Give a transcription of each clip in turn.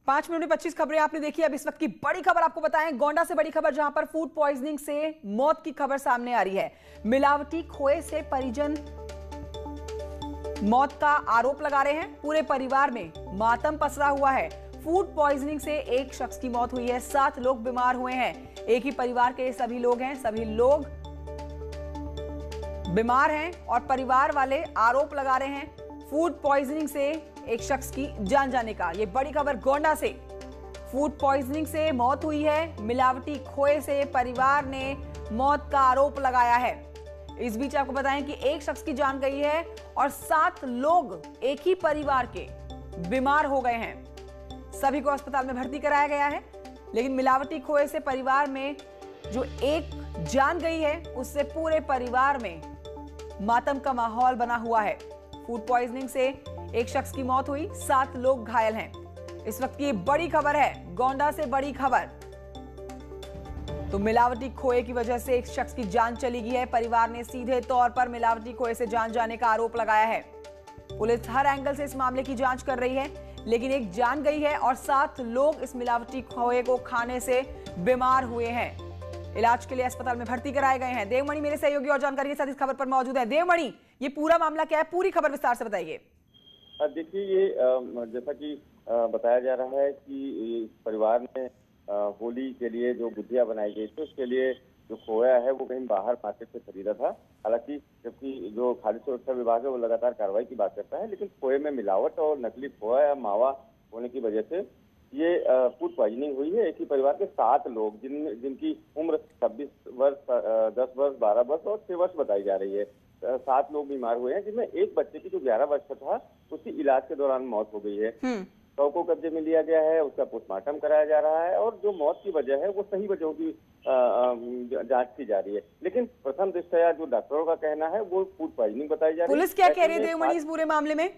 5 minute में 25 खबरें आपने देखी। अब इस वक्त की बड़ी खबर आपको बताएं, गोंडा से बड़ी खबर, जहां पर फूड पॉइजनिंग से मौत की खबर सामने आ रही है। मिलावटी खोए से परिजन मौत का आरोप लगा रहे हैं। पूरे परिवार में मातम पसरा हुआ है। फूड पॉइजनिंग से एक शख्स की मौत हुई है, 7 लोग बीमार हुए हैं। एक ही परिवार के सभी लोग हैं, सभी लोग बीमार हैं और परिवार वाले आरोप लगा रहे हैं फूड पॉइजनिंग से एक शख्स की जान जाने का। ये बड़ी खबर गोंडा से, फूड पॉइजनिंग से मौत हुई है। मिलावटी खोए से परिवार ने मौत का आरोप लगाया है। इस बीच आपको बताएं कि एक शख्स की जान गई है और 7 लोग एक ही परिवार के बीमार हो गए हैं। सभी को अस्पताल में भर्ती कराया गया है, लेकिन मिलावटी खोए से परिवार में जो एक जान गई है, उससे पूरे परिवार में मातम का माहौल बना हुआ है। फूड पॉइजनिंग से एक शख्स की मौत हुई, 7 लोग घायल हैं। इस वक्त की बड़ी खबर है, गोंडा से बड़ी खबर। तो मिलावटी खोए की वजह से एक शख्स की जान चली गई है। परिवार ने सीधे तौर पर मिलावटी खोए से जान जाने का आरोप लगाया है। पुलिस हर एंगल से इस मामले की जांच कर रही है, लेकिन एक जान गई है और 7 लोग इस मिलावटी खोए को खाने से बीमार हुए हैं। इलाज के लिए अस्पताल में भर्ती कराए गए हैं। देवमणि मेरे सहयोगी और जानकारी के साथ इस खबर पर मौजूद है। देवमणि, ये पूरा मामला क्या है? पूरी खबर विस्तार से बताइए। देखिए, ये जैसा कि बताया जा रहा है कि इस परिवार ने होली के लिए जो गुजिया बनाई गई थी, उसके लिए जो खोया है वो कहीं बाहर मार्केट से खरीदा था। हालांकि जबकि जो खाद्य सुरक्षा विभाग है वो लगातार कार्रवाई की बात करता है, लेकिन खोए में मिलावट और नकली खोया या मावा होने की वजह से ये फूड पॉइजनिंग हुई है। एक ही परिवार के 7 लोग जिनकी उम्र 26 वर्ष, 10 वर्ष, 12 वर्ष और 6 वर्ष बताई जा रही है। 7 लोग बीमार हुए हैं, जिनमें एक बच्चे की जो 11 वर्ष का था, उसकी इलाज के दौरान मौत हो गई है। शव को कब्जे में लिया गया है, उसका पोस्टमार्टम कराया जा रहा है और जो मौत की वजह है वो सही वजहों की जांच की जा रही है। लेकिन प्रथम दृष्टया जो डॉक्टरों का कहना है वो फूड पॉइजनिंग बताई जा रही है। पुलिस क्या कह रही है देवमणि इस पूरे मामले में?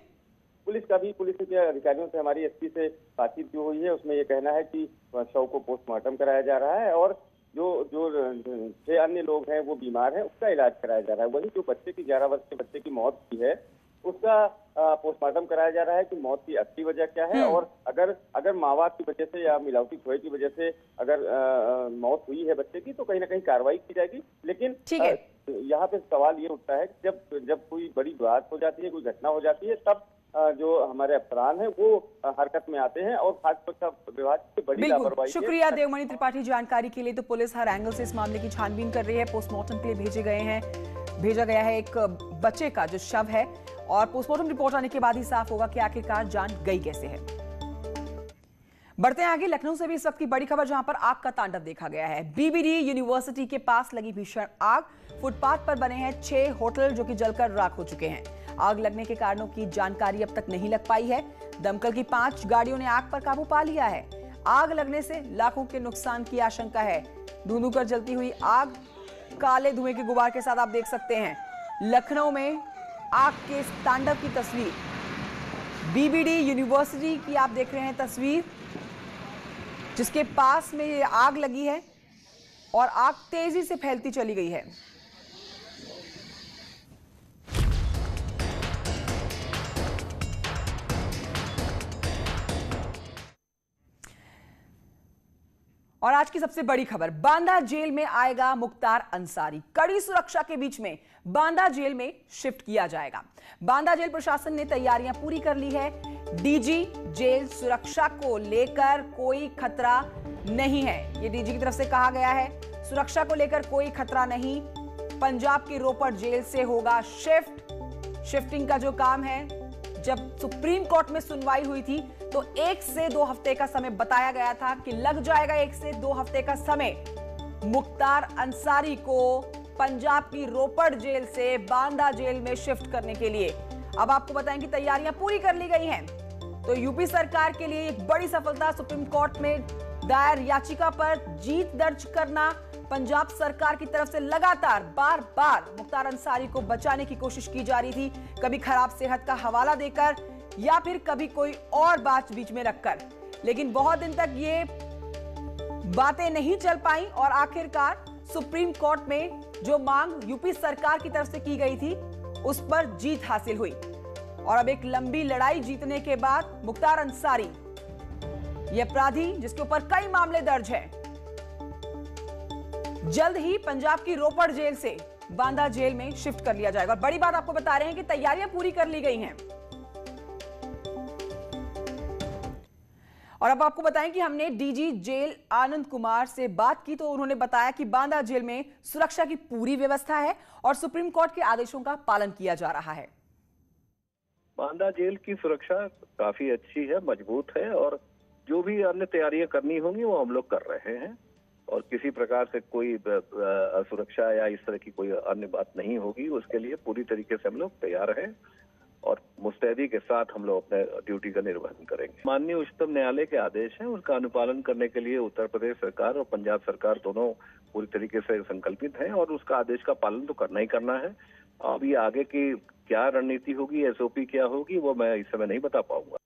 पुलिस के अधिकारियों से हमारी एसपी से बातचीत जो हुई है, उसमें ये कहना है कि शव को पोस्टमार्टम कराया जा रहा है और जो 6 अन्य लोग हैं वो बीमार हैं, उसका इलाज कराया जा रहा है। वही जो बच्चे की 11 वर्ष के बच्चे की मौत हुई है, उसका पोस्टमार्टम कराया जा रहा है कि मौत की असली वजह क्या है और अगर मावा की वजह से या मिलावटी खोए की वजह से अगर मौत हुई है बच्चे की, तो कहीं ना कहीं कार्रवाई की जाएगी। लेकिन यहाँ पे सवाल ये उठता है कि जब कोई बड़ी बात हो जाती है, कोई घटना हो जाती है, तब जो हमारे अफसरान हैं वो हरकत में आते हैं और खाद्य सुरक्षा विभाग की बड़ी लापरवाही। शुक्रिया देवमणि त्रिपाठी जानकारी के लिए। तो पुलिस हर एंगल से इस मामले की छानबीन कर रही है। पोस्टमार्टम के लिए भेजा गया है एक बच्चे का जो शव है और पोस्टमार्टम रिपोर्ट आने के बाद ही साफ होगा कि आखिरकार जान गई कैसे है। बढ़ते हैं आगे, लखनऊ से भी इस वक्त की बड़ी खबर, जहां पर आग का तांडव देखा गया है। बीबीडी यूनिवर्सिटी के पास लगी भीषण आग। फुटपाथ पर बने हैं 6 होटल जो कि जलकर राख हो चुके हैं। आग लगने के कारणों की जानकारी अब तक नहीं लग पाई है। दमकल की 5 गाड़ियों ने आग पर काबू पा लिया है। आग लगने से लाखों के नुकसान की आशंका है। धुंधु कर जलती हुई आग, काले धुएं के गुबार के साथ आप देख सकते हैं लखनऊ में आग के तांडव की तस्वीर। बीबीडी यूनिवर्सिटी की आप देख रहे हैं तस्वीर, जिसके पास में ये आग लगी है और आग तेजी से फैलती चली गई है। और आज की सबसे बड़ी खबर, बांदा जेल में आएगा मुख्तार अंसारी। कड़ी सुरक्षा के बीच में बांदा जेल में शिफ्ट किया जाएगा। बांदा जेल प्रशासन ने तैयारियां पूरी कर ली है। डीजी जेल सुरक्षा को लेकर कोई खतरा नहीं है, ये डीजी की तरफ से कहा गया है। सुरक्षा को लेकर कोई खतरा नहीं। पंजाब की रोपड़ जेल से होगा शिफ्टिंग का जो काम है, जब सुप्रीम कोर्ट में सुनवाई हुई थी तो 1 से 2 हफ्ते का समय बताया गया था कि लग जाएगा। 1 से 2 हफ्ते का समय मुख्तार अंसारी को पंजाब की रोपड़ जेल से बांदा जेल में शिफ्ट करने के लिए। अब आपको बताएं कि तैयारियां पूरी कर ली गई हैं। तो यूपी सरकार के लिए एक बड़ी सफलता, सुप्रीम कोर्ट में दायर याचिका पर जीत दर्ज करना। पंजाब सरकार की तरफ से लगातार बार-बार मुख्तार अंसारी को बचाने की कोशिश की जा रही थी, कभी खराब सेहत का हवाला देकर या फिर कभी कोई और बात बीच में रखकर। लेकिन बहुत दिन तक ये बातें नहीं चल पाई और आखिरकार सुप्रीम कोर्ट में जो मांग यूपी सरकार की तरफ से की गई थी, उस पर जीत हासिल हुई। और अब एक लंबी लड़ाई जीतने के बाद मुख्तार अंसारी ये अपराधी जिसके ऊपर कई मामले दर्ज हैं, जल्द ही पंजाब की रोपड़ जेल से बांदा जेल में शिफ्ट कर लिया जाएगा। और बड़ी बात आपको बता रहे हैं कि तैयारियां पूरी कर ली गई हैं। और अब आपको बताएं कि हमने डीजी जेल आनंद कुमार से बात की तो उन्होंने बताया कि बांदा जेल में सुरक्षा की पूरी व्यवस्था है और सुप्रीम कोर्ट के आदेशों का पालन किया जा रहा है। बांदा जेल की सुरक्षा काफी अच्छी है, मजबूत है और जो भी अन्य तैयारियां करनी होंगी वो हम लोग कर रहे हैं और किसी प्रकार से कोई असुरक्षा या इस तरह की कोई अन्य बात नहीं होगी। उसके लिए पूरी तरीके से हम लोग तैयार हैं और मुस्तैदी के साथ हम लोग अपने ड्यूटी का निर्वहन करेंगे। माननीय उच्चतम न्यायालय के आदेश हैं, उसका अनुपालन करने के लिए उत्तर प्रदेश सरकार और पंजाब सरकार दोनों पूरी तरीके से संकल्पित हैं और उसका आदेश का पालन तो करना ही करना है। अब ये आगे की क्या रणनीति होगी, एसओपी क्या होगी, वो मैं इस समय नहीं बता पाऊंगा।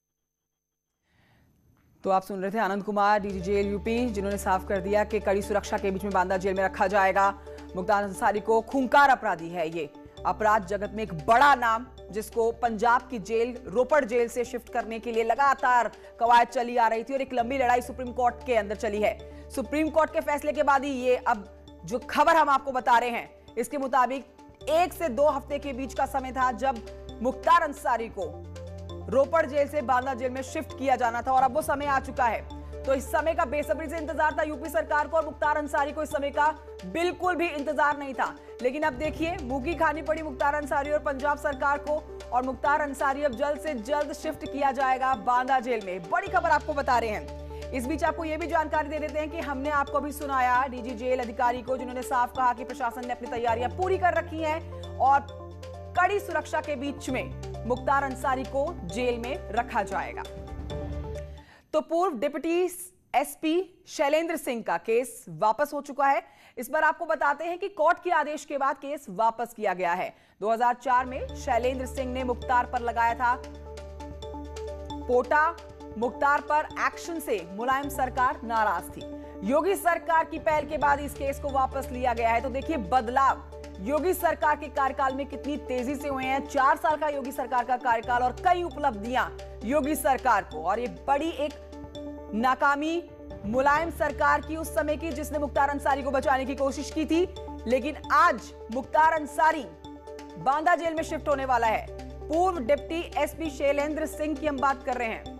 तो आप सुन रहे थे Anand Kumar, DG jail UP, जिन्होंने साफ कर दिया कि कड़ी सुरक्षा के बीच में बांदा जेल में रखा जाएगा मुख्तार अंसारी को। खूंखार अपराधी है ये, अपराध जगत में एक बड़ा नाम, जिसको पंजाब की जेल रोपड़ जेल से शिफ्ट करने के लिए लगातार कवायद चली आ रही थी और एक लंबी लड़ाई सुप्रीम कोर्ट के अंदर चली है। सुप्रीम कोर्ट के फैसले के बाद ही ये अब जो खबर हम आपको बता रहे हैं, इसके मुताबिक 1 से 2 हफ्ते के बीच का समय था जब मुख्तार अंसारी को रोपड़ जेल से बांदा जेल में शिफ्ट किया जाना था और अब वो समय आ चुका है। तो इस समय का बेसब्री से इंतजार था यूपी सरकार को और मुख्तार अंसारी को इस समय का बिल्कुल भी इंतजार नहीं था। लेकिन अब देखिए मुंह की खानी पड़ी मुख्तार अंसारी और पंजाब सरकार को और मुख्तार अंसारी अब जल्द से जल्द शिफ्ट किया जाएगा बांदा जेल में। बड़ी खबर आपको बता रहे हैं। इस बीच आपको यह भी जानकारी दे देते हैं कि हमने आपको भी सुनाया डीजी जेल अधिकारी को, जिन्होंने साफ कहा कि प्रशासन ने अपनी तैयारियां पूरी कर रखी हैं और कड़ी सुरक्षा के बीच में मुख्तार अंसारी को जेल में रखा जाएगा। तो पूर्व डिप्टी एसपी शैलेंद्र सिंह का केस वापस हो चुका है। इस पर आपको बताते हैं कि कोर्ट के आदेश के बाद केस वापस किया गया है। 2004 में शैलेंद्र सिंह ने मुख्तार पर लगाया था पोटा। मुख्तार पर एक्शन से मुलायम सरकार नाराज थी। योगी सरकार की पहल के बाद इस केस को वापस लिया गया है। तो देखिए बदलाव योगी सरकार के कार्यकाल में कितनी तेजी से हुए हैं। 4 साल का योगी सरकार का कार्यकाल और कई उपलब्धियां योगी सरकार को, और ये बड़ी एक नाकामी मुलायम सरकार की उस समय की, जिसने मुख्तार अंसारी को बचाने की कोशिश की थी। लेकिन आज मुख्तार अंसारी बांदा जेल में शिफ्ट होने वाला है। पूर्व डिप्टी एसपी शैलेंद्र सिंह की हम बात कर रहे हैं।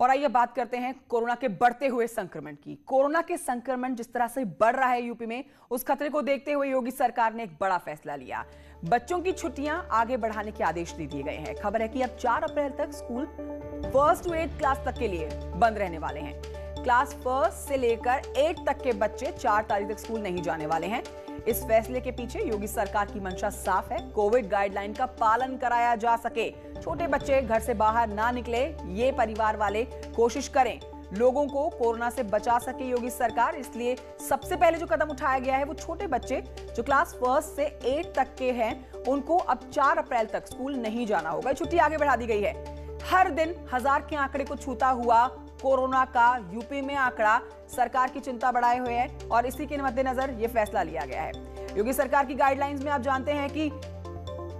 और आइए बात करते हैं कोरोना के बढ़ते हुए संक्रमण की। कोरोना के संक्रमण जिस तरह से बढ़ रहा है यूपी में, उस खतरे को देखते हुए योगी सरकार ने एक बड़ा फैसला लिया। बच्चों की छुट्टियां आगे बढ़ाने के आदेश दे दिए गए हैं। खबर है कि अब 4 अप्रैल तक school 1st to 8th class तक के लिए बंद रहने वाले हैं। क्लास 1st से लेकर 8 तक के बच्चे 4 तारीख तक स्कूल नहीं जाने वाले हैं। इस फैसले के पीछे योगी सरकार की मंशा साफ है, कोविड गाइडलाइन का पालन कराया जा सके। छोटे बच्चे घर से बाहर ना निकले, ये परिवार वाले कोशिश करें। लोगों को कोरोना से बचा सके योगी सरकार, इसलिए सबसे पहले जो कदम उठाया गया है वो छोटे बच्चे जो क्लास 1st से 8 तक के हैं, उनको अब 4 अप्रैल तक स्कूल नहीं जाना होगा। छुट्टी आगे बढ़ा दी गई है। हर दिन 1000 के आंकड़े को छूता हुआ कोरोना का यूपी में आंकड़ा सरकार की चिंता बढ़ाए हुए है और इसी के मद्देनजर यह फैसला लिया गया है। योगी सरकार की गाइडलाइंस में आप जानते हैं कि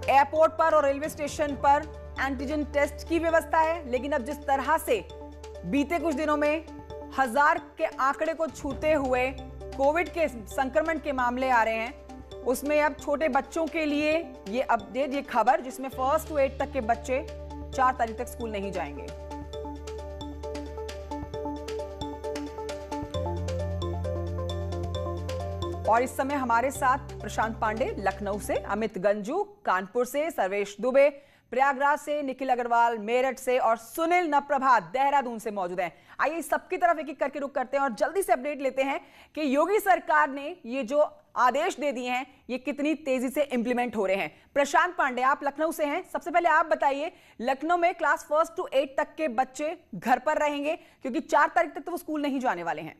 एयरपोर्ट पर और रेलवे स्टेशन पर एंटीजन टेस्ट की व्यवस्था है, लेकिन अब जिस तरह से बीते कुछ दिनों में 1000 के आंकड़े को छूते हुए कोविड के संक्रमण के मामले आ रहे हैं, उसमें अब छोटे बच्चों के लिए ये अपडेट, ये खबर, जिसमें 1st to 8 तक के बच्चे 4 तारीख तक स्कूल नहीं जाएंगे। और इस समय हमारे साथ प्रशांत पांडे लखनऊ से, अमित गंजू कानपुर से, सर्वेश दुबे प्रयागराज से, निखिल अग्रवाल मेरठ से और सुनील नप्रभा देहरादून से मौजूद हैं। आइए सबकी तरफ एक एक करके रुक करते हैं और जल्दी से अपडेट लेते हैं कि योगी सरकार ने ये जो आदेश दे दिए हैं ये कितनी तेजी से इंप्लीमेंट हो रहे हैं। प्रशांत पांडे, आप लखनऊ से हैं, सबसे पहले आप बताइए, लखनऊ में क्लास 1st to 8 तक के बच्चे घर पर रहेंगे क्योंकि 4 तारीख तक तो वो स्कूल नहीं जाने वाले हैं।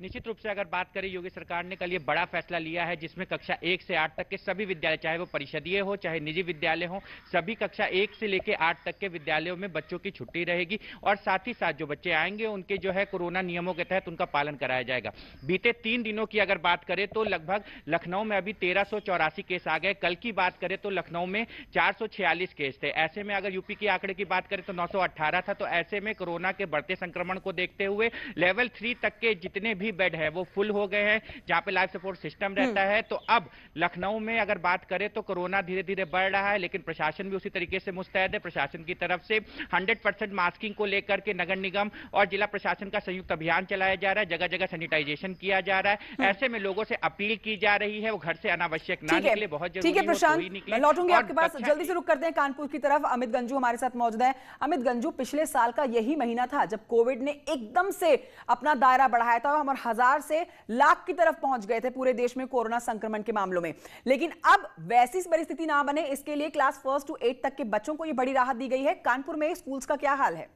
निश्चित रूप से अगर बात करें, योगी सरकार ने कल ये बड़ा फैसला लिया है जिसमें कक्षा 1 से 8 तक के सभी विद्यालय, चाहे वो परिषदीय हो चाहे निजी विद्यालय हो, सभी कक्षा 1 से लेकर 8 तक के विद्यालयों में बच्चों की छुट्टी रहेगी और साथ ही साथ जो बच्चे आएंगे उनके जो है कोरोना नियमों के तहत उनका पालन कराया जाएगा। बीते 3 दिनों की अगर बात करें तो लगभग लखनऊ में अभी 1384 केस आ गए। कल की बात करें तो लखनऊ में 446 केस थे। ऐसे में अगर यूपी के आंकड़े की बात करें तो 918 था। तो ऐसे में कोरोना के बढ़ते संक्रमण को देखते हुए लेवल 3 तक के जितने भी बेड है वो फुल हो गए हैं, जहां पे लाइफ सपोर्ट सिस्टम रहता है। तो अब लखनऊ में अगर बात करें तो कोरोना धीरे धीरे बढ़ रहा है, लेकिन प्रशासन भी उसी तरीके से मुस्तैद है। प्रशासन की तरफ से 100% मास्किंग को लेकर के नगर निगम और जिला प्रशासन का संयुक्त अभियान चलाया जा रहा है, जगह जगह सैनिटाइजेशन किया जा रहा है। ऐसे में लोगों से अपील की जा रही है वो घर से अनावश्यक ना निकले, बहुत जरूरी ठीक है प्रशांत, मैं लौटूंगी आपके पास। जल्दी से रुक करते हैं कानपुर की तरफ। अमित गंजू हमारे साथ मौजूद है। अमित गंजू, पिछले साल का यही महीना था जब कोविड ने एकदम से अपना दायरा बढ़ाया था और 1000 से लाख की तरफ पहुंच गए थे पूरे देश में कोरोना संक्रमण के मामलों में। लेकिन अब वैसी परिस्थिति ना बने, इसके लिए क्लास 1 से 8 तक के बच्चों को यह बड़ी राहत दी गई है। कानपुर में स्कूल्स का क्या हाल है?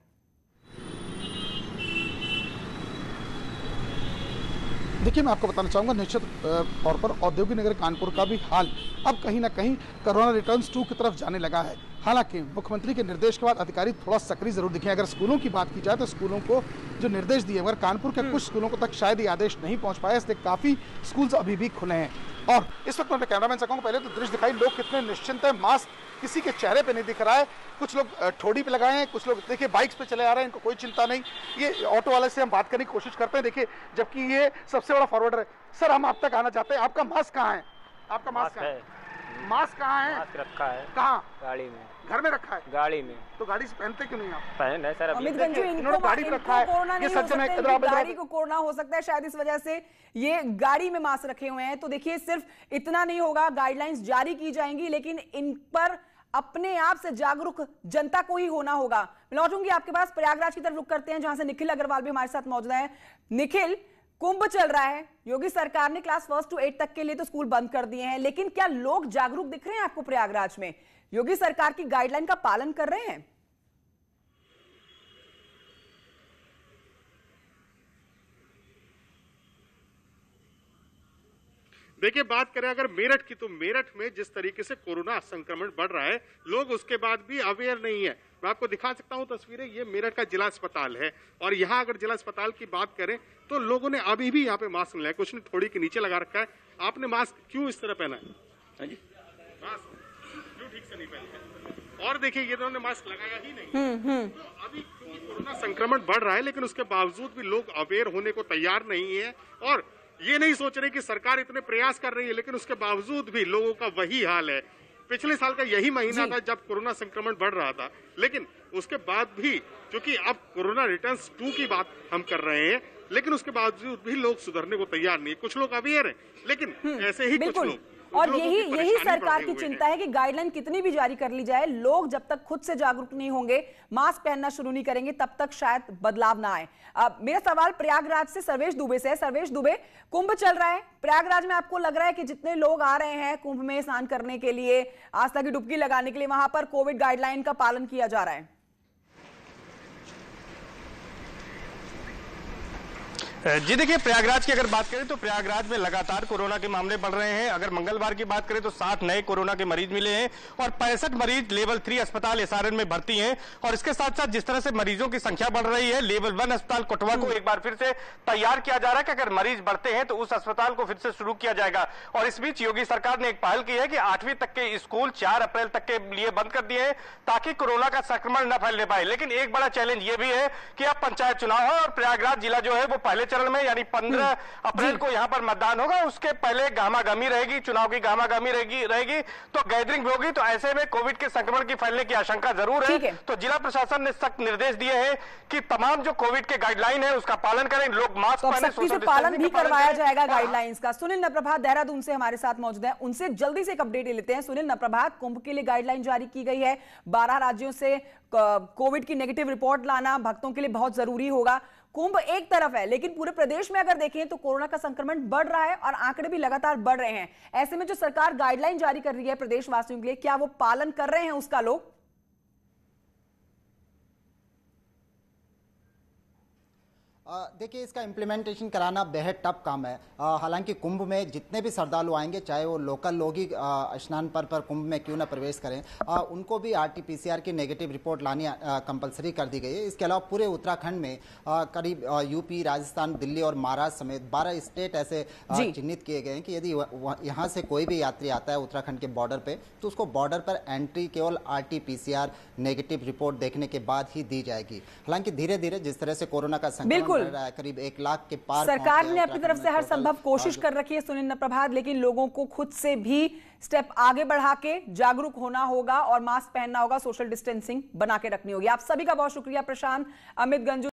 देखिए, मैं आपको बताना चाहूँगा, निश्चित तौर पर औद्योगिक नगर कानपुर का भी हाल अब कहीं ना कहीं कोरोना रिटर्न्स 2 की तरफ जाने लगा है। हालांकि मुख्यमंत्री के निर्देश के बाद अधिकारी थोड़ा सक्रिय जरूर दिखे। अगर स्कूलों की बात की जाए तो स्कूलों को जो निर्देश दिए, मगर कानपुर के कुछ स्कूलों को तक शायद ये आदेश नहीं पहुंच पाया, इसलिए काफ़ी स्कूल्स अभी भी खुले हैं। और इस वक्त मैं कैमरामैन से कहूँगा, पहले तो दृश्य दिखाई, लोग कितने निश्चिंत है, मास्क किसी के चेहरे पे नहीं दिख रहा है। कुछ लोग ठोड़ी पे लगाए हैं, कुछ लोग देखिए बाइक्स पे चले आ रहे हैं, इनको कोई चिंता नहीं। ये ऑटो वाले से हम बात करने की कोशिश करते हैं, देखिए, जबकि ये सबसे बड़ा फॉरवर्डर है। सर, हम आप तक आना चाहते हैं, आपका मास्क कहाँ है? आपका मास्क है? मास्क कहाँ है? मास्क रखा है। कहाँ? गाड़ी में। घर में रखा है? गाड़ी में। तो गाड़ी से पहनते क्यों नहीं आप? पहन सर, अमित गंजू, इन्होंने गाड़ी में रखा है। ये सज्जन है, गाड़ी को कोरोना हो सकता है, शायद इस वजह से ये गाड़ी में मास्क रखे हुए हैं। तो देखिए, सिर्फ इतना नहीं होगा, गाइडलाइंस जारी की जाएंगी, लेकिन इन पर अपने आप से जागरूक जनता को ही होना होगा। लौटूंगी आपके पास, प्रयागराज की तरफ रुक करते हैं, जहां से निखिल अग्रवाल भी हमारे साथ मौजूद है। निखिल, कुंभ चल रहा है, योगी सरकार ने क्लास 1 से 8 तक के लिए तो स्कूल बंद कर दिए हैं, लेकिन क्या लोग जागरूक दिख रहे हैं आपको प्रयागराज में? योगी सरकार की गाइडलाइन का पालन कर रहे हैं? देखिए, बात करें अगर मेरठ की, तो मेरठ में जिस तरीके से कोरोना संक्रमण बढ़ रहा है, लोग उसके बाद भी अवेयर नहीं है। मैं आपको दिखा सकता हूं तस्वीरें, ये मेरठ का जिला अस्पताल है और यहाँ अगर जिला अस्पताल की बात करें तो लोगों ने अभी भी यहाँ पे मास्क लगाया, कुछ ने थोड़ी के नीचे लगा रखा है। आपने मास्क क्यों इस तरह पहना है? मास्क क्यों ठीक से नहीं पहना? और देखिए, ये इन्होंने मास्क लगाया ही नहीं। तो अभी क्योंकि कोरोना संक्रमण बढ़ रहा है, लेकिन उसके बावजूद भी लोग अवेयर होने को तैयार नहीं है और ये नहीं सोच रहे कि सरकार इतने प्रयास कर रही है, लेकिन उसके बावजूद भी लोगों का वही हाल है। पिछले साल का यही महीना था जब कोरोना संक्रमण बढ़ रहा था, लेकिन उसके बाद भी, क्योंकि अब कोरोना रिटर्न्स 2 की बात हम कर रहे हैं, लेकिन उसके बावजूद भी लोग सुधरने को तैयार नहीं। कुछ लोग अवेयर हैं, लेकिन ऐसे ही कुछ लोग, और यही सरकार की चिंता है कि गाइडलाइन कितनी भी जारी कर ली जाए, लोग जब तक खुद से जागरूक नहीं होंगे, मास्क पहनना शुरू नहीं करेंगे, तब तक शायद बदलाव ना आए। मेरा सवाल प्रयागराज से सर्वेश दुबे से है। सर्वेश दुबे, कुंभ चल रहा है प्रयागराज में, आपको लग रहा है कि जितने लोग आ रहे हैं कुंभ में स्नान करने के लिए, आस्था की डुबकी लगाने के लिए, वहां पर कोविड गाइडलाइन का पालन किया जा रहा है? जी देखिए, प्रयागराज की अगर बात करें तो प्रयागराज में लगातार कोरोना के मामले बढ़ रहे हैं। अगर मंगलवार की बात करें तो 7 नए कोरोना के मरीज मिले हैं और 65 मरीज लेवल 3 अस्पताल एसआरएन में भर्ती हैं। और इसके साथ साथ जिस तरह से मरीजों की संख्या बढ़ रही है, लेवल 1 अस्पताल कोटवा को एक बार फिर से तैयार किया जा रहा है कि अगर मरीज बढ़ते हैं तो उस अस्पताल को फिर से शुरू किया जाएगा। और इस बीच योगी सरकार ने एक पहल की है कि 8वीं तक के स्कूल 4 अप्रैल तक के लिए बंद कर दिए हैं ताकि कोरोना का संक्रमण न फैलने पाए। लेकिन एक बड़ा चैलेंज ये भी है कि अब पंचायत चुनाव है और प्रयागराज जिला जो है वो पहले चरण में, यानी 15 अप्रैल को यहां पर मतदान होगा। उसके पहले गहमागहमी रहेगी, चुनाव की गहमागहमी रहेगी तो गैदरिंग भी होगी। तो ऐसे में कोविड के संक्रमण की फैलने की आशंका जरूर है। तो जिला प्रशासन ने सख्त निर्देश दिए हैं कि तमाम जो कोविड के गाइडलाइन है उसका पालन करें, लोग मास्क पहने, सोशल पालन भी करवाया जाएगा गाइडलाइंस का। सुनील नप्रभात देहरादून से हमारे साथ मौजूद है, उनसे जल्दी से एक अपडेट लेते हैं। सुनील नप्रभात, कुंभ के लिए गाइडलाइन जारी की गई है, 12 राज्यों से कोविड की नेगेटिव रिपोर्ट लाना भक्तों के लिए बहुत जरूरी होगा। कुंभ एक तरफ है, लेकिन पूरे प्रदेश में अगर देखें तो कोरोना का संक्रमण बढ़ रहा है और आंकड़े भी लगातार बढ़ रहे हैं। ऐसे में जो सरकार गाइडलाइन जारी कर रही है प्रदेशवासियों के लिए, क्या वो पालन कर रहे हैं उसका लोग? देखिए, इसका इम्प्लीमेंटेशन कराना बेहद टफ काम है। हालांकि कुंभ में जितने भी श्रद्धालु आएंगे, चाहे वो लोकल लोग ही स्नान पर कुंभ में क्यों ना प्रवेश करें, उनको भी RT-PCR की नेगेटिव रिपोर्ट लानी कंपलसरी कर दी गई है। इसके अलावा पूरे उत्तराखंड में करीब यूपी, राजस्थान, दिल्ली और महाराष्ट्र समेत 12 स्टेट ऐसे चिन्हित किए गए हैं कि यदि यहाँ से कोई भी यात्री आता है उत्तराखंड के बॉर्डर पे, तो उसको बॉर्डर पर एंट्री केवल RT-PCR नेगेटिव रिपोर्ट देखने के बाद ही दी जाएगी। हालांकि धीरे धीरे जिस तरह से कोरोना का संक्रमण बढ़ रहा है, करीब 1 लाख के पार सरकार ने अपनी तरफ से हर संभव कोशिश कर रखी है सुनील प्रभात, लेकिन लोगों को खुद से भी स्टेप आगे बढ़ा के जागरूक होना होगा और मास्क पहनना होगा, सोशल डिस्टेंसिंग बना के रखनी होगी। आप सभी का बहुत शुक्रिया प्रशांत, अमित गंजू।